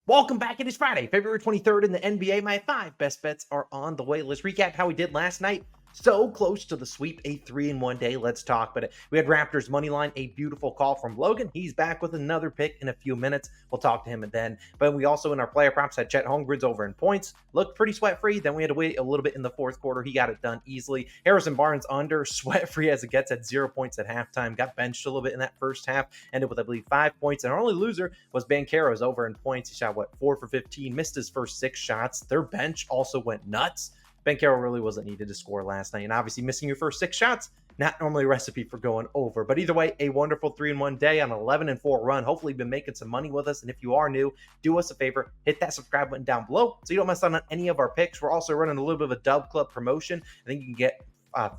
Welcome back. It is Friday, February 23rd in the NBA. My 5 best bets are on the way. Let's recap how we did last night. So close to the sweep, a 3-in-1 day. Let's talk. But we had Raptors money line, a beautiful call from Logan. He's back with another pick in a few minutes. We'll talk to him then. But we also in our player props had Chet Holmgren's over in points. Looked pretty sweat free. Then we had to wait a little bit in the fourth quarter. He got it done easily. Harrison Barnes under, sweat free as it gets at 0 points at halftime. Got benched a little bit in that first half. Ended with, I believe, 5 points. And our only loser was Banchero's over in points. He shot, 4 for 15. Missed his first 6 shots. Their bench also went nuts. Banchero really wasn't needed to score last night. And obviously missing your first 6 shots, not normally a recipe for going over. But either way, a wonderful 3-in-1 day on an 11-4 run. Hopefully you've been making some money with us. And if you are new, do us a favor, hit that subscribe button down below so you don't miss out on any of our picks. We're also running a little bit of a DubClub promotion. I think you can get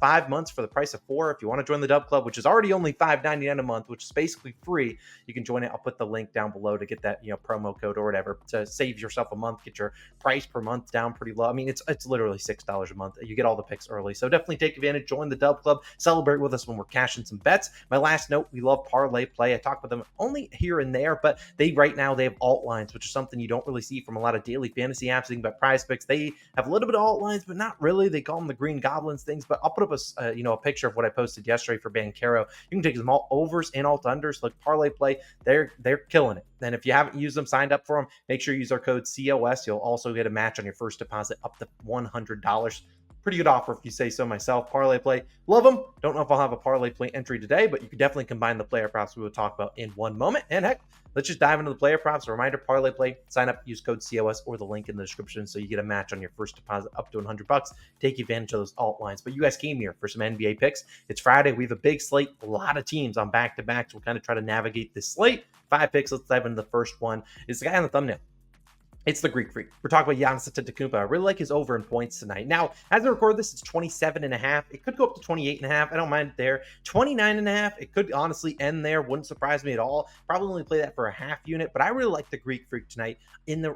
5 months for the price of 4. If you want to join the DubClub, which is already only $5.99 a month, which is basically free, you can join it. I'll put the link down below to get that promo code or whatever to save yourself a month, get your price per month down pretty low. I mean, it's literally $6 a month. You get all the picks early, so definitely take advantage. Join the DubClub. Celebrate with us when we're cashing some bets. My last note: we love parlay play. I talk with them only here and there, but right now they have alt lines, which is something you don't really see from a lot of daily fantasy apps. Think about PrizePicks. They have a little bit of alt lines, but not really. They call them the Green Goblins things. But I'll put up a picture of what I posted yesterday for Banchero. You can take them all overs and alt unders. Like parlay play, they're killing it. And if you haven't used them, signed up for them, make sure you use our code COS. You'll also get a match on your first deposit up to $100. Pretty good offer if you say so myself. Parlay play, love them. Don't know if I'll have a parlay play entry today, but you can definitely combine the player props we will talk about in one moment. And heck, let's just dive into the player props. A reminder: parlay play, sign up, use code COS or the link in the description so you get a match on your first deposit up to $100. Take advantage of those alt lines. But you guys came here for some NBA picks. It's Friday. We have a big slate, a lot of teams on back-to-backs. We'll kind of try to navigate this slate. 5 picks. Let's dive into the first one. It's the guy on the thumbnail. It's the Greek Freak. We're talking about Giannis Antetokounmpo. I really like his over in points tonight. Now, as I record this, it's 27.5. It could go up to 28.5. I don't mind it there. 29.5. It could honestly end there. Wouldn't surprise me at all. Probably only play that for a half unit, but I really like the Greek Freak tonight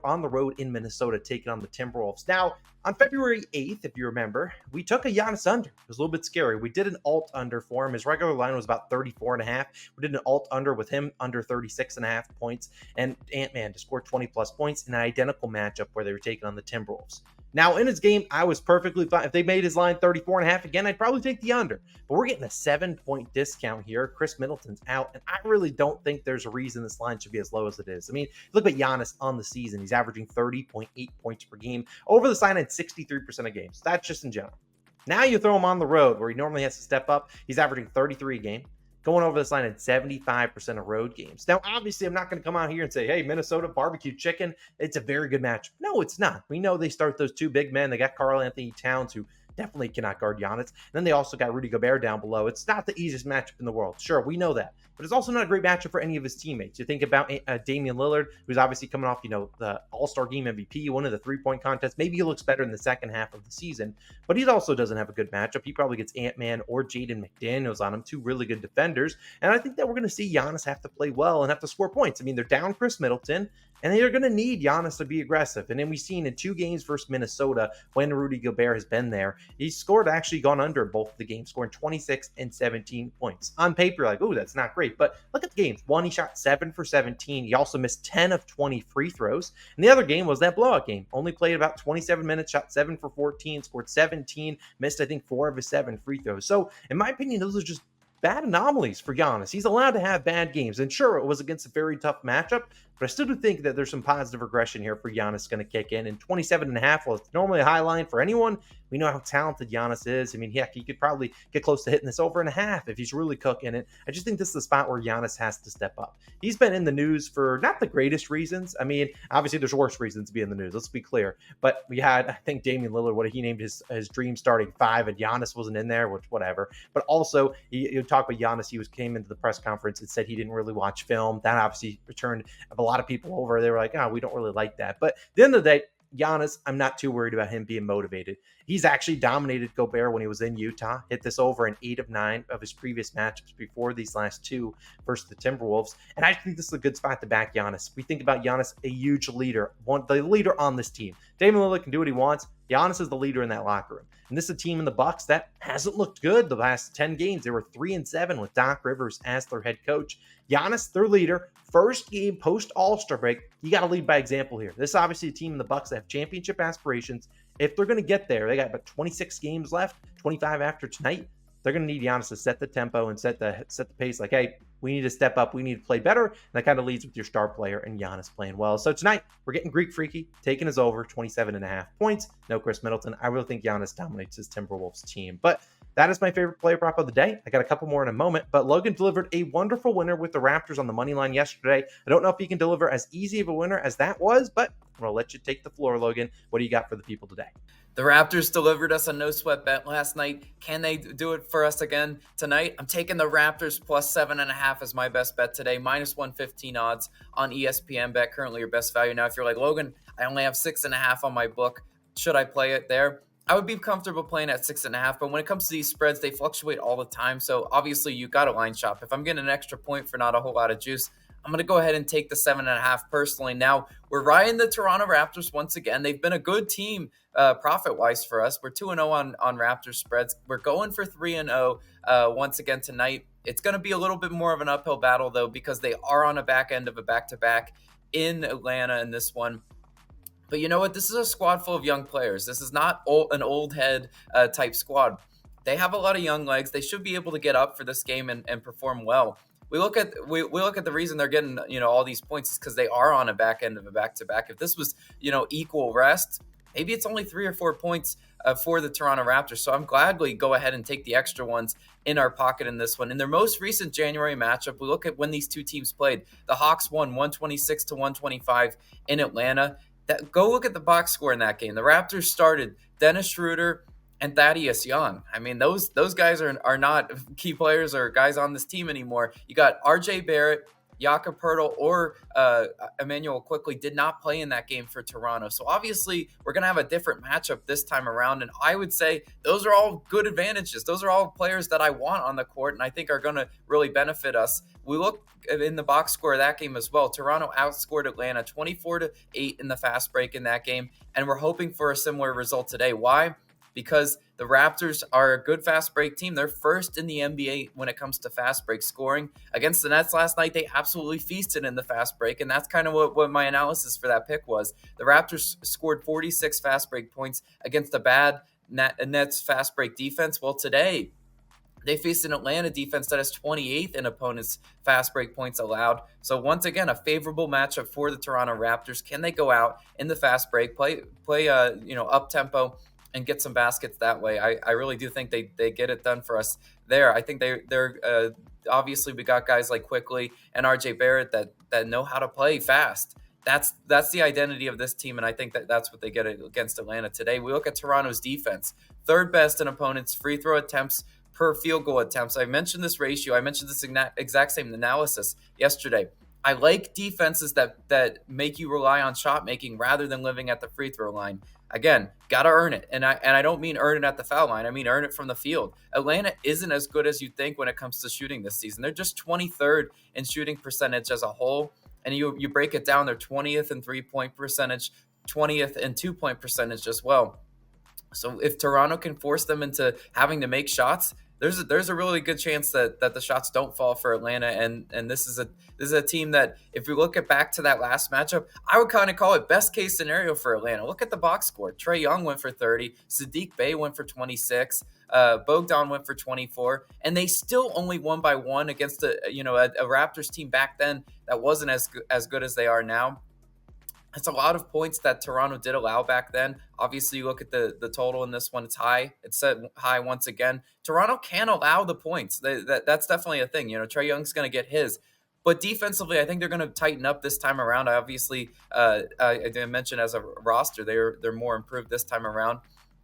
on the road in Minnesota, taking on the Timberwolves. Now, on February 8th, if you remember, we took a Giannis under. It was a little bit scary. We did an alt under for him. His regular line was about 34.5. We did an alt under with him under 36.5 points, and Ant-Man to score 20 plus points in an identical matchup where they were taking on the Timberwolves. Now, in his game, I was perfectly fine. If they made his line 34.5 again, I'd probably take the under. But we're getting a 7-point discount here. Chris Middleton's out, and I really don't think there's a reason this line should be as low as it is. I mean, look at Giannis on the season. He's averaging 30.8 points per game. Over the sign at 63% of games. That's just in general. Now you throw him on the road where he normally has to step up. He's averaging 33 a game. Going over this line at 75% of road games. Now, obviously, I'm not going to come out here and say, hey, Minnesota barbecue chicken, it's a very good match. No, it's not. We know they start those 2 big men. They got Karl Anthony Towns, who definitely cannot guard Giannis. And then they also got Rudy Gobert down below. It's not the easiest matchup in the world. Sure, we know that. But it's also not a great matchup for any of his teammates. You think about Damian Lillard, who's obviously coming off, the All-Star Game MVP, one of the 3-point contests. Maybe he looks better in the second half of the season, but he also doesn't have a good matchup. He probably gets Ant-Man or Jaden McDaniels on him, 2 really good defenders. And I think that we're going to see Giannis have to play well and have to score points. I mean, they're down Chris Middleton, and they're going to need Giannis to be aggressive. And then we've seen in 2 games versus Minnesota, when Rudy Gobert has been there, he's actually gone under both of the games, scoring 26 and 17 points. On paper, like, oh, that's not great. But look at the games. One, he shot 7 for 17. He also missed 10 of 20 free throws. And the other game was that blowout game. Only played about 27 minutes, shot 7 for 14, scored 17, missed, I think, 4 of his 7 free throws. So, in my opinion, those are just bad anomalies for Giannis. He's allowed to have bad games. And sure, it was against a very tough matchup, but I still do think that there's some positive regression here for Giannis going to kick in. And 27.5, well, it's normally a high line for anyone. We know how talented Giannis is. I mean, heck, he could probably get close to hitting this over in a half if he's really cooking it. I just think this is the spot where Giannis has to step up. He's been in the news for not the greatest reasons. I mean, obviously there's worse reasons to be in the news. Let's be clear. But we had, I think, Damian Lillard, what he named his dream starting 5, and Giannis wasn't in there, which whatever. But also, you talk about Giannis. He came into the press conference and said he didn't really watch film. That obviously returned a lot of people over. They were like, oh, we don't really like that. But at the end of the day, Giannis, I'm not too worried about him being motivated. He's actually dominated Gobert when he was in Utah. Hit this over in 8 of 9 of his previous matchups before these last 2 versus the Timberwolves. And I think this is a good spot to back Giannis. We think about Giannis, a huge leader, the leader on this team. Damian Lillard can do what he wants. Giannis is the leader in that locker room. And this is a team in the Bucks that hasn't looked good the last 10 games. They were 3-7 with Doc Rivers as their head coach. Giannis, their leader, first game post All-Star break, you got to lead by example here. This is obviously a team in the Bucks that have championship aspirations. If they're going to get there, they got about 26 games left, 25 after tonight. They're going to need Giannis to set the tempo and set the pace. Like, hey, we need to step up. We need to play better. And that kind of leads with your star player and Giannis playing well. So tonight, we're getting Greek Freaky, taking his over, 27.5 points. No Chris Middleton. I really think Giannis dominates his Timberwolves team. But that is my favorite player prop of the day. I got a couple more in a moment. But Logan delivered a wonderful winner with the Raptors on the money line yesterday. I don't know if he can deliver as easy of a winner as that was, but I'm going to let you take the floor, Logan. What do you got for the people today? The Raptors delivered us a no-sweat bet last night. Can they do it for us again tonight? I'm taking the Raptors plus 7.5 as my best bet today. Minus 115 odds on ESPN Bet. Currently your best value. Now, if you're like, Logan, I only have 6.5 on my book. Should I play it there? I would be comfortable playing at 6.5, but when it comes to these spreads, they fluctuate all the time. So obviously you got to line shop. If I'm getting an extra point for not a whole lot of juice, I'm going to go ahead and take the 7.5 personally. Now, we're riding the Toronto Raptors once again. They've been a good team profit-wise for us. We're 2-0 on Raptors spreads. We're going for 3-0 once again tonight. It's going to be a little bit more of an uphill battle, though, because they are on a back end of a back-to-back in Atlanta in this one. But you know what? This is a squad full of young players. This is not an old head type squad. They have a lot of young legs. They should be able to get up for this game and perform well. We look at the reason they're getting all these points is because they are on a back end of a back-to-back. If this was equal rest, maybe it's only 3 or 4 points for the Toronto Raptors. So I'm gladly go ahead and take the extra ones in our pocket in this one. In their most recent January matchup, we look at when these two teams played. The Hawks won 126-125 in Atlanta. Go look at the box score in that game. The Raptors started Dennis Schroeder and Thaddeus Young. I mean, those guys are not key players or guys on this team anymore. You got R.J. Barrett, Jakob Poeltl, or Emmanuel quickly did not play in that game for Toronto. So obviously, we're going to have a different matchup this time around. And I would say those are all good advantages. Those are all players that I want on the court and I think are going to really benefit us. We look in the box score of that game as well. Toronto outscored Atlanta 24-8 in the fast break in that game. And we're hoping for a similar result today. Why? Because the Raptors are a good fast break team. They're first in the NBA when it comes to fast break scoring. Against the Nets last night, they absolutely feasted in the fast break, and that's kind of what my analysis for that pick was. The Raptors scored 46 fast break points against a bad Nets fast break defense. Well, today, they faced an Atlanta defense that is 28th in opponents' fast break points allowed. So once again, a favorable matchup for the Toronto Raptors. Can they go out in the fast break, play up tempo, and get some baskets that way? I really do think they get it done for us there. I think they're obviously we got guys like Quickly and RJ Barrett that know how to play fast. That's the identity of this team, and I think that's what they get against Atlanta today. We look at Toronto's defense, third best in opponents' free throw attempts per field goal attempts. I mentioned this ratio. I mentioned this exact same analysis yesterday. I like defenses that make you rely on shot making rather than living at the free throw line. Again, got to earn it. And I don't mean earn it at the foul line. I mean earn it from the field. Atlanta isn't as good as you think when it comes to shooting this season. They're just 23rd in shooting percentage as a whole. And you break it down, they're 20th in 3-point percentage, 20th in 2-point percentage as well. So if Toronto can force them into having to make shots, there's a really good chance that the shots don't fall for Atlanta, and this is a team that, if we look back to that last matchup, I would kind of call it best case scenario for Atlanta. Look at the box score. Trae Young went for 30, Sadiq Bey went for 26, Bogdan went for 24, and they still only won by 1 against a Raptors team back then that wasn't as good as they are now. It's a lot of points that Toronto did allow back then. Obviously, you look at the total in this one, it's high. It's set high once again. Toronto can allow the points. That's definitely a thing. Trae Young's going to get his. But defensively, I think they're going to tighten up this time around. Obviously, I didn't mention as a roster, they're more improved this time around.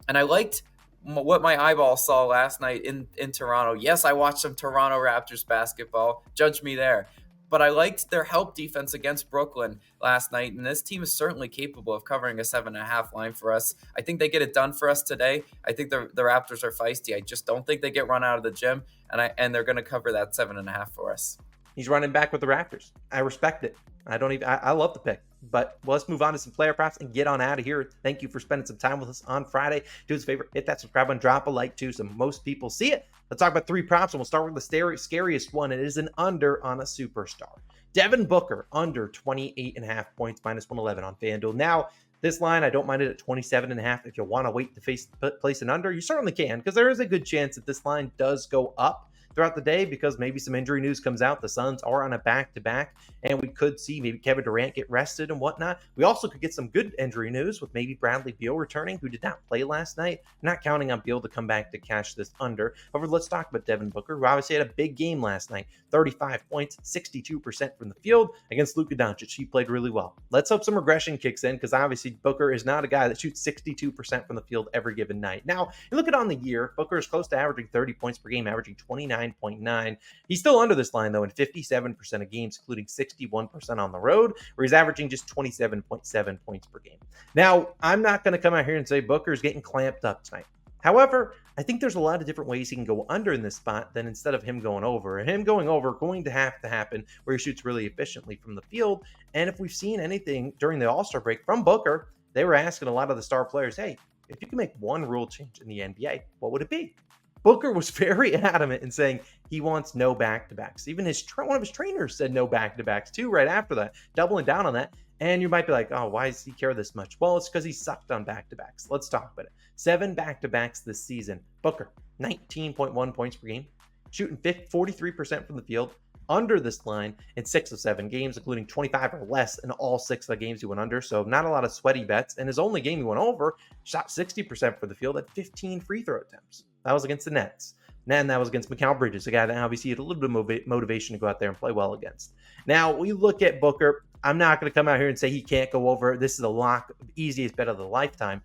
And I liked what my eyeball saw last night in Toronto. Yes, I watched some Toronto Raptors basketball. Judge me there. But I liked their help defense against Brooklyn last night, and this team is certainly capable of covering a 7.5 line for us. I think they get it done for us today. I think the Raptors are feisty. I just don't think they get run out of the gym, and they're going to cover that 7.5 for us. He's running back with the Raptors. I respect it. I love the pick. But let's move on to some player props and get on out of here. Thank you for spending some time with us on Friday. Do us a favor, hit that subscribe button, drop a like too, so most people see it. Let's talk about 3 props, and we'll start with the scariest one. It is an under on a superstar. Devin Booker under 28.5 points, -111 on FanDuel. Now, this line, I don't mind it at 27.5. If you want to wait to place an under, you certainly can, because there is a good chance that this line does go up throughout the day because maybe some injury news comes out. The Suns are on a back-to-back, and we could see maybe Kevin Durant get rested and whatnot. We also could get some good injury news with maybe Bradley Beal returning, who did not play last night. I'm not counting on Beal to come back to cash this under. However, let's talk about Devin Booker, who obviously had a big game last night. 35 points, 62% from the field against Luka Doncic. He played really well. Let's hope some regression kicks in, because obviously Booker is not a guy that shoots 62% from the field every given night. Now, you look at on the year, Booker is close to averaging 30 points per game, averaging 29.9. He's still under this line, though, in 57% of games, including 61% on the road, where he's averaging just 27.7 points per game. Now, I'm not going to come out here and say Booker's getting clamped up tonight. However, I think there's a lot of different ways he can go under in this spot than instead of him going over. Him going over going to have to happen where he shoots really efficiently from the field. And if we've seen anything during the All-Star break from Booker, they were asking a lot of the star players, hey, if you can make one rule change in the NBA, what would it be? Booker was very adamant in saying he wants no back-to-backs. Even one of his trainers said no back-to-backs too right after that, doubling down on that. And you might be like, oh, why does he care this much? Well, it's because he sucked on back-to-backs. Let's talk about it. 7 back-to-backs this season. Booker, 19.1 points per game, shooting 43% from the field, under this line in 6 of 7 games, including 25 or less in all 6 of the games he went under. So not a lot of sweaty bets. And his only game he went over, shot 60% for the field at 15 free throw attempts. That was against the Nets. And that was against Mikal Bridges, a guy that obviously had a little bit of motivation to go out there and play well against. Now, we look at Booker. I'm not going to come out here and say he can't go over. This is a lock, easiest bet of the lifetime.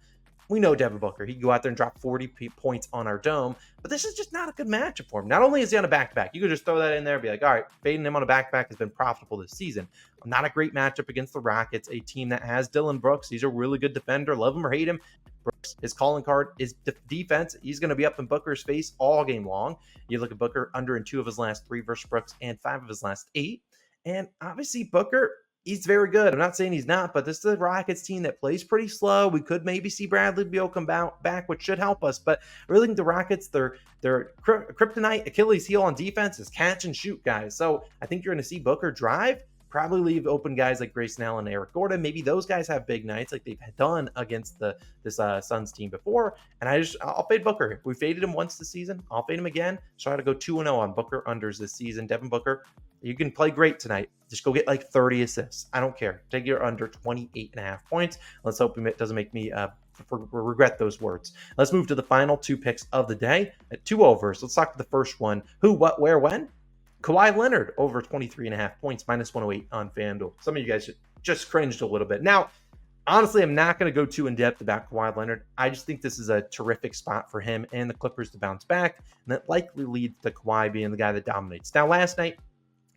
We know Devin Booker. He can go out there and drop 40 points on our dome, but this is just not a good matchup for him. Not only is he on a back-to-back, you could just throw that in there and be like, all right, fading him on a back-to-back has been profitable this season. Not a great matchup against the Rockets, a team that has Dylan Brooks. He's a really good defender. Love him or hate him. Brooks, his calling card is defense. He's going to be up in Booker's face all game long. You look at Booker under in 2 of his last 3 versus Brooks and 5 of his last 8. And obviously Booker, he's very good. I'm not saying he's not, but this is a Rockets team that plays pretty slow. We could maybe see Bradley Beal come back, which should help us. But I really think the Rockets, their kryptonite, Achilles heel on defense is catch and shoot guys. So I think you're going to see Booker drive, probably leave open guys like Grayson Allen and Eric Gordon. Maybe those guys have big nights like they've done against this Suns team before. And I'll fade Booker. We faded him once this season. I'll fade him again. Try to go 2-0 on Booker unders this season. Devin Booker, you can play great tonight. Just go get like 30 assists. I don't care. Take your under 28.5 points. Let's hope it doesn't make me regret those words. Let's move to the final 2 picks of the day at 2 overs. Let's talk about the first one. Who, what, where, when? Kawhi Leonard over 23.5 points, -108 on FanDuel. Some of you guys just cringed a little bit. Now, honestly, I'm not going to go too in-depth about Kawhi Leonard. I just think this is a terrific spot for him and the Clippers to bounce back, and that likely leads to Kawhi being the guy that dominates. Now, last night,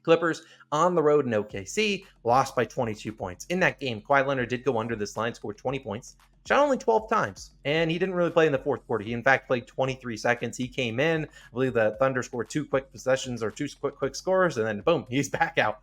Clippers on the road in OKC lost by 22 points. In that game, Kawhi Leonard did go under this line, scored 20 points, shot only 12 times, and he didn't really play in the fourth quarter. He, in fact, played 23 seconds. He came in. I believe the Thunder scored 2 quick possessions or 2 quick scores, and then boom, he's back out.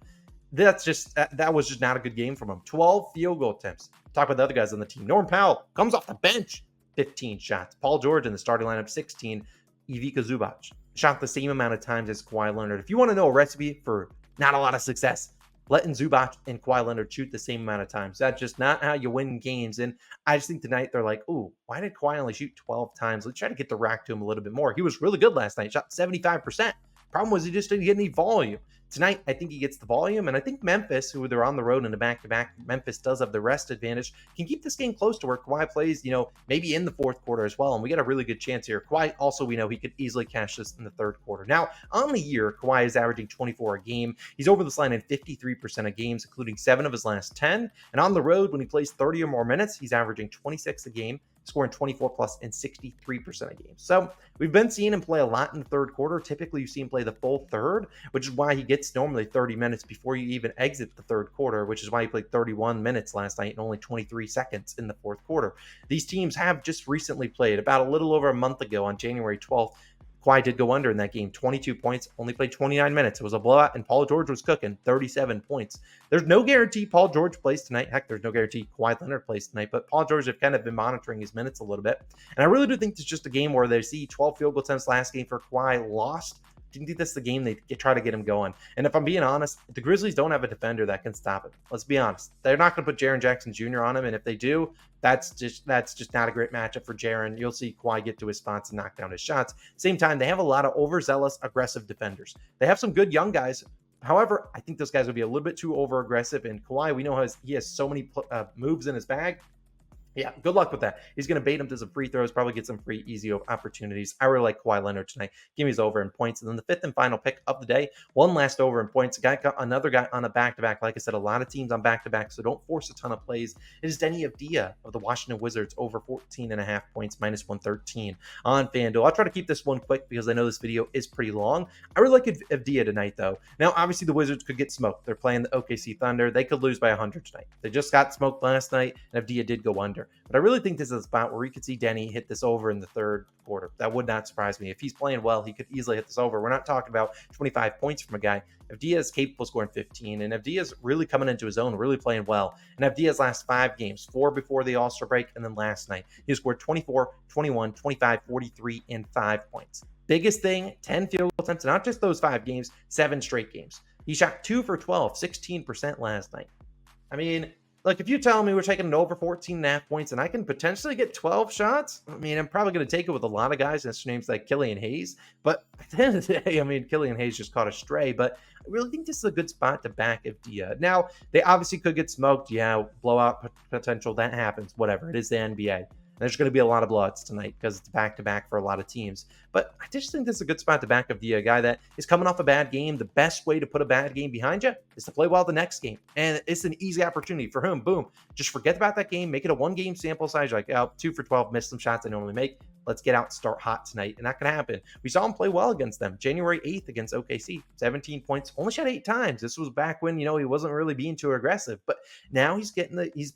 That was just not a good game from him. 12 field goal attempts. Talk about the other guys on the team. Norm Powell comes off the bench, 15 shots. Paul George in the starting lineup, 16. Ivica Zubac shot the same amount of times as Kawhi Leonard. If you want to know a recipe for not a lot of success, letting Zubac and Kawhi Leonard shoot the same amount of times. That's just not how you win games. And I just think tonight they're like, ooh, why did Kawhi only shoot 12 times? Let's try to get the rack to him a little bit more. He was really good last night, shot 75%. Problem was he just didn't get any volume. Tonight, I think he gets the volume, and I think Memphis, who they're on the road in a back-to-back, Memphis does have the rest advantage, can keep this game close to where Kawhi plays, maybe in the fourth quarter as well, and we got a really good chance here. Kawhi, also, we know he could easily cash this in the third quarter. Now, on the year, Kawhi is averaging 24 a game. He's over this line in 53% of games, including 7 of his last 10, and on the road, when he plays 30 or more minutes, he's averaging 26 a game, scoring 24 plus in 63% of games. So we've been seeing him play a lot in the third quarter. Typically, you see him play the full third, which is why he gets normally 30 minutes before you even exit the third quarter, which is why he played 31 minutes last night and only 23 seconds in the fourth quarter. These teams have just recently played about a little over a month ago on January 12th. Kawhi did go under in that game, 22 points, only played 29 minutes. It was a blowout, and Paul George was cooking, 37 points. There's no guarantee Paul George plays tonight. Heck, there's no guarantee Kawhi Leonard plays tonight, but Paul George have kind of been monitoring his minutes a little bit. And I really do think it's just a game where they see 12 field goal attempts last game for Kawhi lost think that's the game they try to get him going. And if I'm being honest, the Grizzlies don't have a defender that can stop it. Let's be honest. They're not going to put Jaren Jackson Jr. on him, and if they do, that's just not a great matchup for Jaren. You'll see Kawhi get to his spots and knock down his shots. Same time, they have a lot of overzealous, aggressive defenders. They have some good young guys. However, I think those guys will be a little bit too over-aggressive, and Kawhi, we know he has so many moves in his bag. Yeah, good luck with that. He's going to bait him to some free throws, probably get some free, easy opportunities. I really like Kawhi Leonard tonight. Give me his over in points. And then the fifth and final pick of the day, one last over in points. Another guy on a back-to-back. Like I said, a lot of teams on back-to-back, so don't force a ton of plays. It is Denny Avdia of the Washington Wizards, over 14.5 points, minus 113 on FanDuel. I'll try to keep this one quick because I know this video is pretty long. I really like Avdia tonight, though. Now, obviously, the Wizards could get smoked. They're playing the OKC Thunder. They could lose by 100 tonight. They just got smoked last night, and Avdia did go under. But I really think this is a spot where we could see Denny hit this over in the third quarter. That would not surprise me. If he's playing well, he could easily hit this over. We're not talking about 25 points from a guy. Avdia is capable of scoring 15, and Avdia is really coming into his own, really playing well. And Avdia's last 5 games, 4 before the All-Star break, and then last night, he scored 24, 21, 25, 43, and 5 points. Biggest thing, 10 field goal attempts, not just those 5 games, 7 straight games. He shot 2 for 12, 16% last night. I mean, like, if you tell me we're taking an over 14.5 points and I can potentially get 12 shots, I mean, I'm probably going to take it with a lot of guys. That's names like Killian Hayes. But at the end of the day, I mean, Killian Hayes just caught a stray. But I really think this is a good spot to back Avdia. Now, they obviously could get smoked. Yeah, blowout potential. That happens. Whatever. It is the NBA. There's going to be a lot of blowouts tonight because it's back-to-back for a lot of teams. But I just think this is a good spot to back up a guy that is coming off a bad game. The best way to put a bad game behind you is to play well the next game. And it's an easy opportunity for him. Boom. Just forget about that game. Make it a one-game sample size. You're like, oh, 2 for 12, missed some shots I normally make. Let's get out and start hot tonight. And that can happen. We saw him play well against them. January 8th against OKC, 17 points, only shot 8 times. This was back when, he wasn't really being too aggressive. But now he's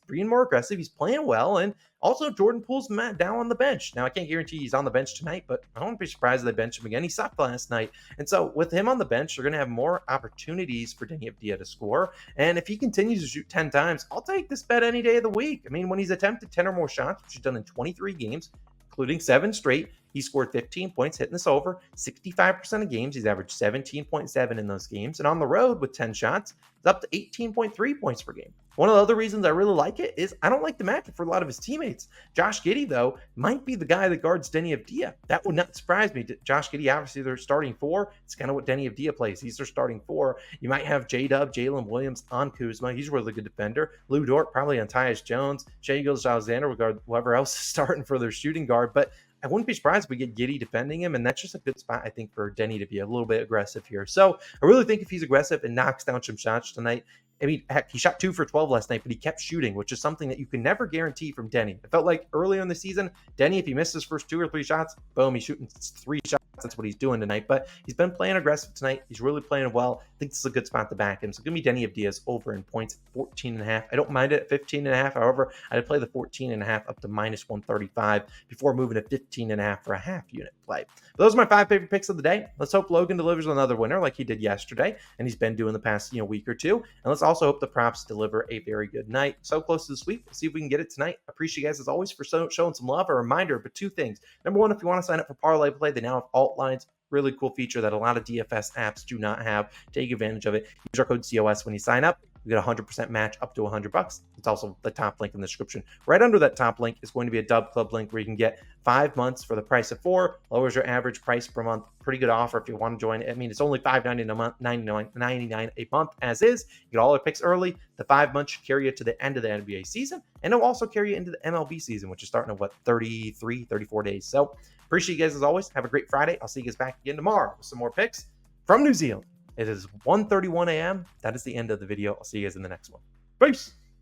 being more aggressive. He's playing well. And also, Jordan Poole's down on the bench. Now, I can't guarantee he's on the bench tonight, but I wouldn't be surprised if they bench him again. He sucked last night. And so with him on the bench, they're going to have more opportunities for Denny Avdia to score. And if he continues to shoot 10 times, I'll take this bet any day of the week. I mean, when he's attempted 10 or more shots, which he's done in 23 games, including 7 straight, he scored 15 points, hitting this over 65% of games. He's averaged 17.7 in those games. And on the road with 10 shots, it's up to 18.3 points per game. One of the other reasons I really like it is I don't like the matchup for a lot of his teammates. Josh Giddey, though, might be the guy that guards Denny Avdia. That would not surprise me. Josh Giddey, obviously, they're starting 4. It's kind of what Denny Avdia plays. He's their starting 4. You might have J-Dub, Jalen Williams on Kuzma. He's a really good defender. Lou Dort probably on Tyus Jones. Shai Gilgeous-Alexander will guard whoever else is starting for their shooting guard. But I wouldn't be surprised if we get Giddey defending him, and that's just a good spot, I think, for Denny to be a little bit aggressive here. So I really think if he's aggressive and knocks down some shots tonight, I mean, heck, he shot 2 for 12 last night, but he kept shooting, which is something that you can never guarantee from Denny. It felt like earlier in the season, Denny, if he missed his first 2 or 3 shots, boom, he's shooting 3 shots. That's what he's doing tonight. But he's been playing aggressive tonight. He's really playing well. I think this is a good spot to back him. So give me Denny Avdia's over in points, 14.5. I don't mind it at 15.5. However, I'd play the 14.5 up to minus 135 before moving to 15.5 for a half unit play. But those are my 5 favorite picks of the day. Let's hope Logan delivers another winner like he did yesterday, and he's been doing the past week or two. And let's also hope the props deliver a very good night. So close to the sweep. We'll see if we can get it tonight. Appreciate you guys as always for showing some love. A reminder, but 2 things. Number 1, if you want to sign up for Parlay Play, they now have alt lines. Really cool feature that a lot of DFS apps do not have. Take advantage of it. Use our code COS when you sign up. You get a 100% match up to $100. It's also the top link in the description. Right under that top link is going to be a DubClub link where you can get 5 months for the price of 4. Lowers your average price per month. Pretty good offer if you want to join. I mean, it's only $5.99 a month, $99 a month as is. You get all our picks early. The 5 months should carry you to the end of the NBA season, and it'll also carry you into the MLB season, which is starting in 34 days. So appreciate you guys as always. Have a great Friday. I'll see you guys back again tomorrow with some more picks from New Zealand. It is 1:31 a.m. That is the end of the video. I'll see you guys in the next one. Peace.